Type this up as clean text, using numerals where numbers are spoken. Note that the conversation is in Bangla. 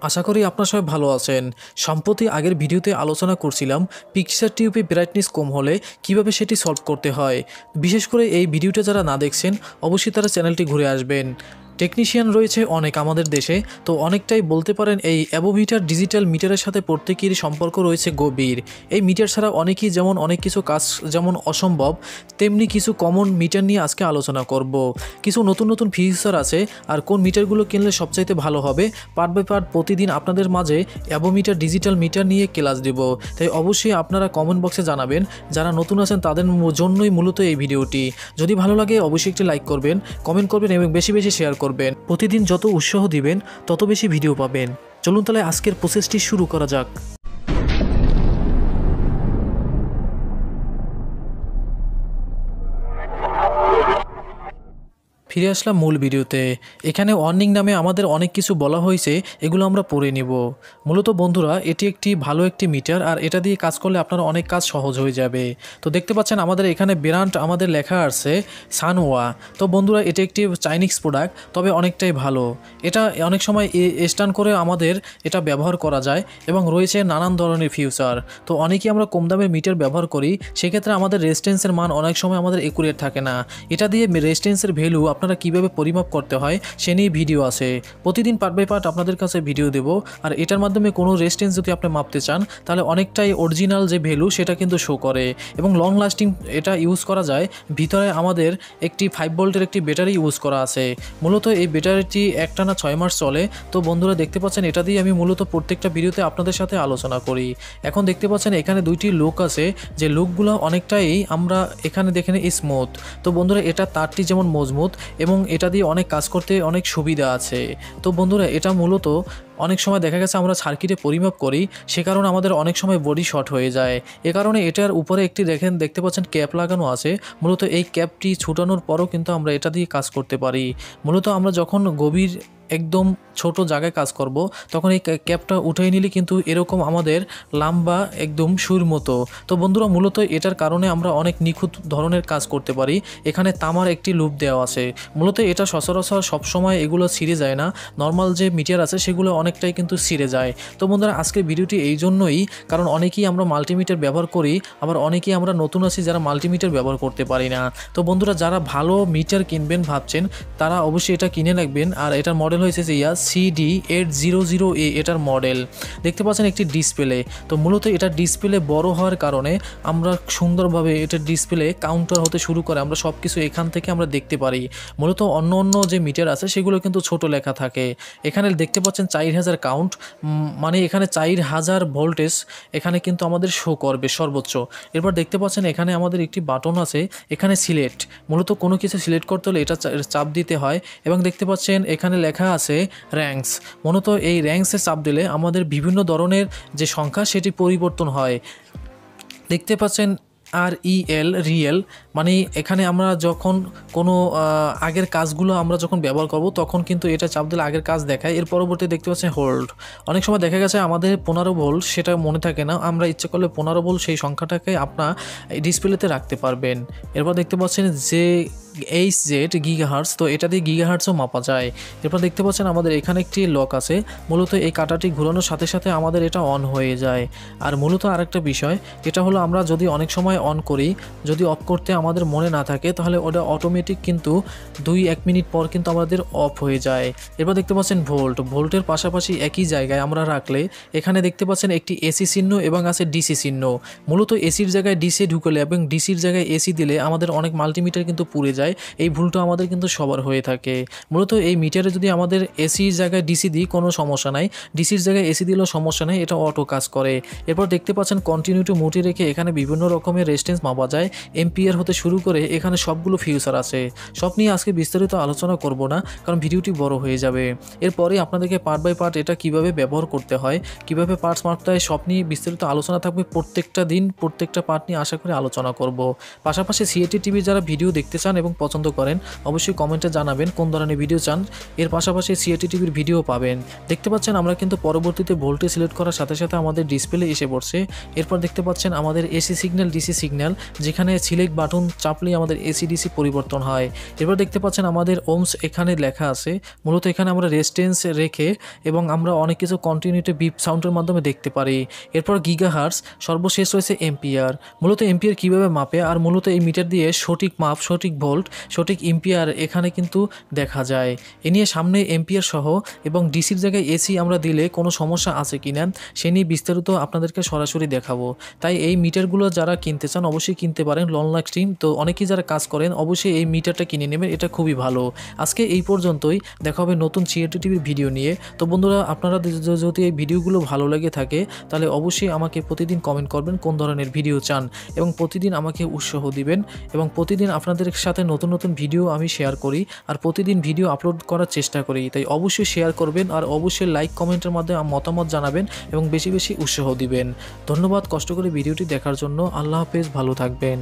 আশা করি আপনারা সবাই ভালো আছেন। সম্প্রতি আগের ভিডিওতে আলোচনা করছিলাম পিকচার টিউবে ব্রাইটনেস কম হলে কিভাবে সেটি সলভ করতে হয়। বিশেষ করে এই ভিডিওটা যারা না দেখছেন অবশ্যই তারা চ্যানেলটি ঘুরে আসবেন। টেকনিশিয়ান রয়েছে অনেক আমাদের দেশে, তো অনেকটাই বলতে পারেন এই অ্যাভো মিটার ডিজিটাল মিটারের সাথে প্রত্যেকেরই সম্পর্ক রয়েছে গভীর। এই মিটার ছাড়া অনেকেই যেমন অনেক কিছু কাজ যেমন অসম্ভব, তেমনি কিছু কমন মিটার নিয়ে আজকে আলোচনা করব। কিছু নতুন নতুন ফিচার আছে, আর কোন মিটারগুলো কিনলে সবচাইতে ভালো হবে পার্ট বাই পার্ট প্রতিদিন আপনাদের মাঝে অ্যাভো মিটার ডিজিটাল মিটার নিয়ে ক্লাস দেব। তাই অবশ্যই আপনারা কমেন্ট বক্সে জানাবেন, যারা নতুন আছেন তাদের জন্যই মূলত এই ভিডিওটি। যদি ভালো লাগে অবশ্যই একটি লাইক করবেন, কমেন্ট করবেন এবং বেশি বেশি শেয়ার করবেন। প্রতিদিন যত উৎসাহ দিবেন তত বেশি ভিডিও পাবেন। চলুন তাহলে আজকের প্রসেসটি শুরু করা যাক। ফিরে আসলাম মূল ভিডিওতে। এখানে ওয়ার্নিং নামে আমাদের অনেক কিছু বলা হয়েছে, এগুলো আমরা পড়ে নিব। মূলত বন্ধুরা এটি একটি ভালো একটি মিটার, আর এটা দিয়ে কাজ করলে আপনার অনেক কাজ সহজ হয়ে যাবে। তো দেখতে পাচ্ছেন আমাদের এখানে ব্র্যান্ড আমাদের লেখা আছে সানওয়া। তো বন্ধুরা এটি একটি চাইনিজ প্রোডাক্ট, তবে অনেকটাই ভালো। এটা অনেক সময় স্ট্যান্ড করে আমাদের এটা ব্যবহার করা যায় এবং রয়েছে নানান ধরনের ফিচার। তো অনেকেই আমরা কম দামের মিটার ব্যবহার করি, সেক্ষেত্রে আমাদের রেজিস্ট্যান্সের মান অনেক সময় আমাদের একুরেট থাকে না। এটা দিয়ে রেজিস্ট্যান্সের ভ্যালু আপনারা কিভাবে পরিমাপ করতে হয় সে নিয়ে ভিডিও আছে। প্রতিদিন পার্ট বাই পার্ট আপনাদের কাছে ভিডিও দেব। আর এটার মাধ্যমে কোনো রেজিস্ট্যান্স যদি আপনি মাপতে চান তাহলে অনেকটাই অরিজিনাল যে ভ্যালু সেটা কিন্তু শো করে এবং লং লাস্টিং এটা ইউজ করা যায়। ভিতরে আমাদের একটি 5 ভোল্টের একটি ব্যাটারি ইউজ করা আছে। মূলত এই ব্যাটারিটি একটানা 6 মাস চলে। তো বন্ধুরা দেখতে পাচ্ছেন এটা দিয়ে আমি মূলত প্রত্যেকটা ভিডিওতে আপনাদের সাথে আলোচনা করি। এখন দেখতে পাচ্ছেন এখানে দুইটি লুক আছে, যে লুকগুলো অনেকটাই আমরা এখানে দেখেন স্মুথ। তো বন্ধুরা এটা তারটি যেমন মজবুত এবং এটা দিয়ে অনেক কাজ করতে অনেক সুবিধা আছে। তো বন্ধুরা এটা মূলত অনেক সময় দেখা গেছে আমরা সার্কিটে পরিমাপ করি, সে কারণে আমাদের অনেক সময় বডি শর্ট হয়ে যায়। এ কারণে এটার উপরে একটি দেখতে পাচ্ছেন ক্যাপ লাগানো আছে। মূলত এই ক্যাপটি ছুটানোর পরও কিন্তু আমরা এটা দিয়ে কাজ করতে পারি। মূলত আমরা যখন গভীর একদম ছোট জায়গায় কাজ করব তখন এই ক্যাপটা উঠিয়ে নিলে কিন্তু এরকম আমাদের লম্বা একদম সুর মতো। তো বন্ধুরা মূলত এটার কারণে আমরা অনেক নিখুঁত ধরনের কাজ করতে পারি। এখানে তামার একটি লুপ দেওয়া আছে। মূলত এটা সচরাচর সবসময় এগুলো ছিঁড়ে যায় না, নর্মাল যে মিটার আছে সেগুলো অনেকটাই কিন্তু ছিঁড়ে যায়। তো বন্ধুরা আজকের ভিডিওটি এই জন্যই, কারণ অনেকেই আমরা মাল্টিমিটার ব্যবহার করি, আবার অনেকেই আমরা নতুন আছি যারা মাল্টিমিটার ব্যবহার করতে পারি না। তো বন্ধুরা যারা ভালো মিটার কিনবেন ভাবছেন তারা অবশ্যই এটা কিনে রাখবেন। আর এটার মডেল হয়েছে যে cd800a এটার মডেল। দেখতে পাচ্ছেন একটি ডিসপ্লে। তো মূলত এটা ডিসপ্লে বড় হওয়ার কারণে আমরা সুন্দরভাবে এটা ডিসপ্লে কাউন্টার হতে শুরু করে আমরা সব কিছু এখান থেকে আমরা দেখতে পারি। মূলত অন্য অন্য যে মিটার আছে সেগুলো কিন্তু ছোট লেখা থাকে। এখানে দেখতে পাচ্ছেন 4000 কাউন্ট, মানে এখানে 4000 ভোল্টেজ এখানে কিন্তু আমাদের শো করবে সর্বোচ্চ। এরপর দেখতে পাচ্ছেন এখানে আমাদের একটি বাটন আছে, এখানে সিলেক্ট। মূলত কোনো কিছু সিলেক্ট করতে হলে এটা চাপ দিতে হয়। এবং দেখতে পাচ্ছেন এখানে লেখা আছে র্যাঙ্কস। মূলত এই র্যাঙ্কসে চাপ দিলে আমাদের বিভিন্ন ধরনের যে সংখ্যা সেটি পরিবর্তন হয়। দেখতে পাচ্ছেন রিয়েল, মানে এখানে আমরা যখন কোনো আগের কাজগুলো আমরা যখন ব্যবহার করব তখন কিন্তু এটা চাপ দিলে আগের কাজ দেখায়। এর পরবর্তী দেখতে পাচ্ছেন হোল্ড। অনেক সময় দেখা গেছে আমাদের 15 ভোল্ট সেটা মনে থাকে না, আমরা ইচ্ছে করলে 15 ভোল্ট সেই সংখ্যাটাকে আপনার ডিসপ্লেতে রাখতে পারবেন। এরপর দেখতে পাচ্ছেন যে HZ গিগাহার্টস, তো এটা দিয়ে গিগাহার্টসও মাপা যায়। এরপর দেখতে পাচ্ছেন আমাদের এখানে একটি লক আছে। মূলত এই কাঁটাটি ঘোরানোর সাথে সাথে আমাদের এটা অন হয়ে যায়। আর মূলত আরেকটা বিষয় এটা হলো আমরা যদি অনেক সময় অন করি, যদি অফ করতে আমাদের মনে না থাকে তাহলে ওটা অটোমেটিক কিন্তু 2-1 মিনিট পর কিন্তু আমাদের অফ হয়ে যায়। এরপর দেখতে পাচ্ছেন ভোল্টের পাশাপাশি একই জায়গায় আমরা রাখলে এখানে দেখতে পাচ্ছেন একটি এসি চিহ্ন এবং আছে ডিসি চিহ্ন। মূলত এসির জায়গায় ডিসি ঢুকলে এবং ডিসির জায়গায় এসি দিলে আমাদের অনেক মাল্টিমিটার কিন্তু পুড়ে যায়। এই ভুলটা আমাদের কিন্তু সবার হয়ে থাকে। মূলত এই মিটারে যদি আমাদের এসির জায়গায় ডিসি দিই কোনো সমস্যা নাই, ডিসির জায়গায় এসি দিলেও সমস্যা নেই, এটা অটো কাজ করে। এরপর দেখতে পাচ্ছেন কন্টিনিউটি মোটে রেখে এখানে বিভিন্ন রকমের রেজিস্ট্যান্স মাপা যায়, এম্পিয়ার হতে শুরু করে এখানে সবগুলো ফিচার আছে। সব নিয়ে আজকে বিস্তারিত আলোচনা করব না, কারণ ভিডিওটি বড় হয়ে যাবে। এরপরে আপনাদেরকে পার্ট বাই পার্ট এটা কিভাবে ব্যবহার করতে হয়, কিভাবে পার্টস মাপতে হয় সব নিয়ে বিস্তারিত আলোচনা থাকবে। প্রত্যেকটা দিন প্রত্যেকটা পার্ট নিয়ে আশা করি আলোচনা করব। পাশাপাশি সিএটি টিভি যারা ভিডিও দেখতে চান এবং পছন্দ করেন অবশ্যই কমেন্টে জানাবেন কোন ধরনের ভিডিও চান। এর পাশাপাশি সিএটি টিভির ভিডিও পাবেন। দেখতে পাচ্ছেন আমরা কিন্তু পরবর্তীতে ভোল্টেজ সিলেক্ট করার সাথে সাথে আমাদের ডিসপ্লে এসে পড়ছে। এরপর দেখতে পাচ্ছেন আমাদের এসি সিগন্যাল, ডিসি সিগন্যাল, যেখানে সিলেক্ট বাটন চাপলেই আমাদের এসি ডিসি পরিবর্তন হয়। এরপর দেখতে পাচ্ছেন আমাদের ওমস এখানে লেখা আছে। মূলত এখানে আমরা রেজিস্ট্যান্স রেখে এবং আমরা অনেক কিছু কন্টিনিউটি বিপ সাউন্ডের মাধ্যমে দেখতে পারি। এরপর গিগাহার্টজ, সর্বশেষ রয়েছে এম্পিয়ার। মূলত এম্পিয়ার কীভাবে মাপে আর মূলত এই মিটার দিয়ে সঠিক মাপ, সঠিক ভোল্ট, সঠিক এম্পিয়ার এখানে কিন্তু দেখা যায়। এ নিয়ে সামনে এম্পিয়ার সহ এবং ডিসির জায়গায় এসি আমরা দিলে কোনো সমস্যা আছে কিনা সে নিয়ে বিস্তারিত আপনাদেরকে সরাসরি দেখাবো। তাই এই মিটারগুলো যারা কিনতে চান অবশ্যই কিনতে পারেন, লং লাস্টিং। তো অনেকেই যারা কাজ করেন অবশ্যই এই মিটারটা কিনে নেবেন, এটা খুবই ভালো। আজকে এই পর্যন্তই, দেখা হবে নতুন সিএটি টিভির ভিডিও নিয়ে। তো বন্ধুরা, আপনারা যদি এই ভিডিওগুলো ভালো লাগে থাকে তাহলে অবশ্যই আমাকে প্রতিদিন কমেন্ট করবেন কোন ধরনের ভিডিও চান এবং প্রতিদিন আমাকে উৎসাহ দিবেন এবং প্রতিদিন আপনাদের সাথে নতুন নতুন ভিডিও আমি শেয়ার করি আর প্রতিদিন ভিডিও আপলোড করার চেষ্টা করি। তাই অবশ্যই শেয়ার করবেন আর অবশ্যই লাইক কমেন্টের মাধ্যমে মতামত জানাবেন এবং বেশি বেশি উৎসাহ দিবেন। ধন্যবাদ কষ্ট করে ভিডিওটি দেখার জন্য। আল্লাহ হাফেজ, ভালো থাকবেন।